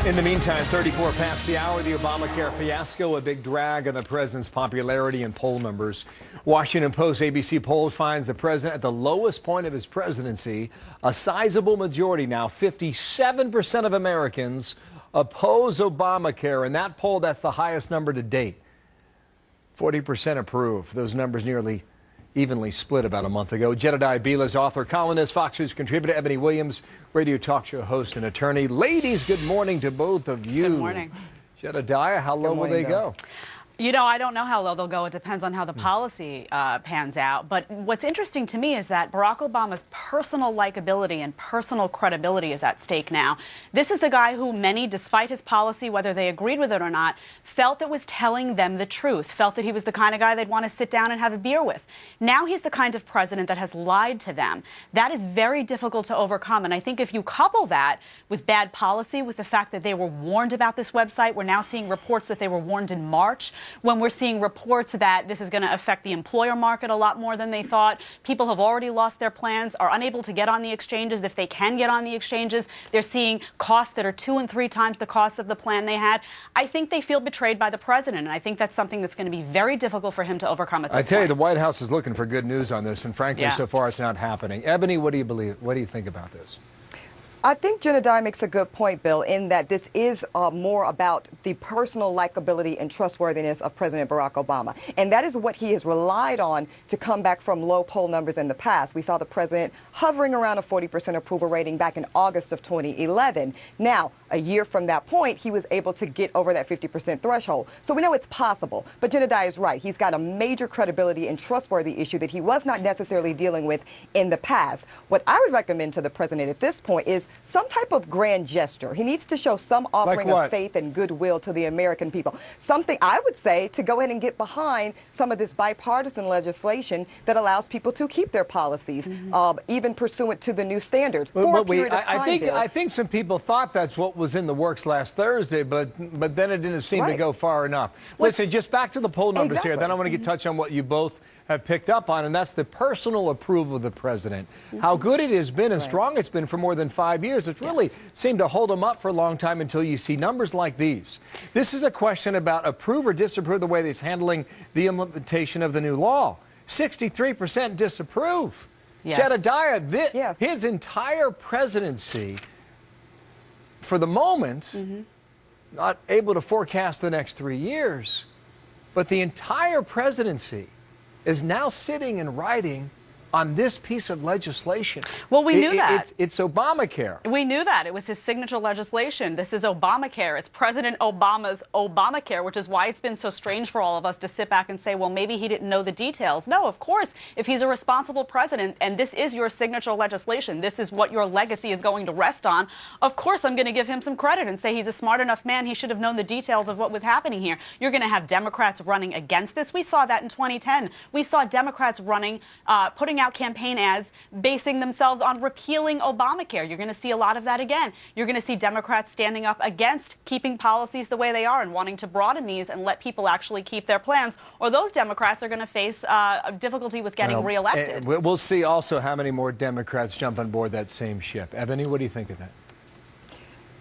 In the meantime, 34 past the hour, the Obamacare fiasco, a big drag on the president's popularity and poll numbers. Washington Post ABC poll finds the president at the lowest point of his presidency. A sizable majority now, 57% of Americans oppose Obamacare. In that poll, that's the highest number to date. 40% approve. Those numbers nearly evenly split about a month ago. Jedediah Bila's author, columnist, Fox News contributor, Ebony Williams, radio talk show host and attorney. Ladies, good morning to both of you. Good morning. Jedediah, how low will they go? You know, I don't know how low they'll go. It depends on how the policy pans out. But what's interesting to me is that Barack Obama's personal likability and personal credibility is at stake now. This is the guy who many, despite his policy, whether they agreed with it or not, felt that was telling them the truth, felt that he was the kind of guy they'd want to sit down and have a beer with. Now he's the kind of president that has lied to them. That is very difficult to overcome. And I think if you couple that with bad policy, with the fact that they were warned about this website, we're now seeing reports that they were warned in March, when we're seeing reports that this is going to affect the employer market a lot more than they thought. People have already lost their plans, are unable to get on the exchanges. If they can get on the exchanges, they're seeing costs that are 2 and 3 times the cost of the plan they had. I think they feel betrayed by the president, and I think that's something that's going to be very difficult for him to overcome at this point. I tell you, the White House is looking for good news on this, and frankly, so far it's not happening. Ebony, what do you believe? What do you think about this? I think Jedediah makes a good point, Bill, in that this is more about the personal likability and trustworthiness of President Barack Obama. And that is what he has relied on to come back from low poll numbers in the past. We saw the president hovering around a 40% approval rating back in August of 2011. Now, a year from that point, he was able to get over that 50% threshold. So we know it's possible. But Jedediah is right. He's got a major credibility and trustworthy issue that he was not necessarily dealing with in the past. What I would recommend to the president at this point is some type of grand gesture. He needs to show some offering of faith and goodwill to the American people. Something, I would say, to go ahead and get behind some of this bipartisan legislation that allows people to keep their policies, even pursuant to the new standards. I think some people thought that's what was in the works last Thursday, but then it didn't seem to go far enough. Listen, just back to the poll numbers here. Then I want to touch on what you both have picked up on, and that's the personal approval of the president. How good it has been and strong it's been for more than 5 years. It's really seemed to hold him up for a long time until you see numbers like these. This is a question about approve or disapprove the way that he's handling the implementation of the new law. 63% disapprove. Jedediah, his entire presidency, for the moment, not able to forecast the next 3 years, but the entire presidency is now sitting and writing on this piece of legislation. Well, we knew that. It's Obamacare. We knew that. It was his signature legislation. This is Obamacare. It's President Obama's Obamacare, which is why it's been so strange for all of us to sit back and say, well, maybe he didn't know the details. No, of course, if he's a responsible president and this is your signature legislation, this is what your legacy is going to rest on, of course I'm going to give him some credit and say he's a smart enough man. He should have known the details of what was happening here. You're going to have Democrats running against this. We saw that in 2010. We saw Democrats running, putting out campaign ads basing themselves on repealing Obamacare. You're going to see a lot of that again. You're going to see Democrats standing up against keeping policies the way they are and wanting to broaden these and let people actually keep their plans, or those Democrats are going to face difficulty with getting reelected. We'll see also how many more Democrats jump on board that same ship. Ebony, what do you think of that?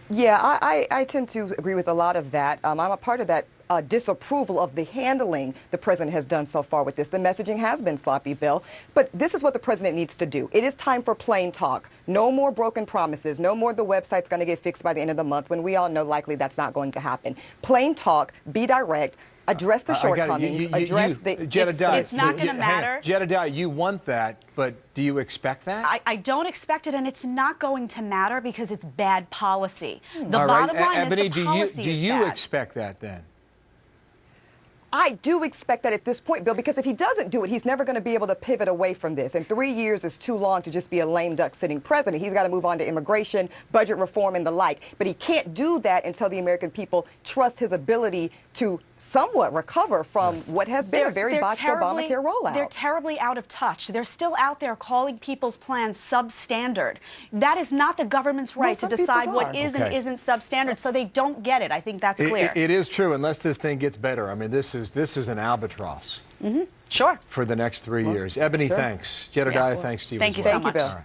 Yeah, I tend to agree with a lot of that. I'm a part of that disapproval of the handling the president has done so far with this. The messaging has been sloppy, Bill, but this is what the president needs to do. It is time for plain talk. No more broken promises. No more the website's going to get fixed by the end of the month when we all know likely that's not going to happen. Plain talk, be direct, address the shortcomings, address the... Jedediah, it's not going to matter. Jedediah, you want that, but do you expect that? I don't expect it, and it's not going to matter because it's bad policy. The bottom line is the policy is bad. Do you expect that then? I do expect that at this point, Bill, because if he doesn't do it, he's never going to be able to pivot away from this. And 3 years is too long to just be a lame duck sitting president. He's got to move on to immigration, budget reform, and the like. But he can't do that until the American people trust his ability to somewhat recover from what has been a very botched Obamacare rollout. They're terribly out of touch. They're still out there calling people's plans substandard. That is not the government's right to decide what is and isn't substandard, so they don't get it. I think that's clear. It is true, unless this thing gets better. I mean, this is an albatross. Sure. For the next 3 years. Ebony, thanks. Jedediah, thanks to you as well. Thank you so much. Bill. All right.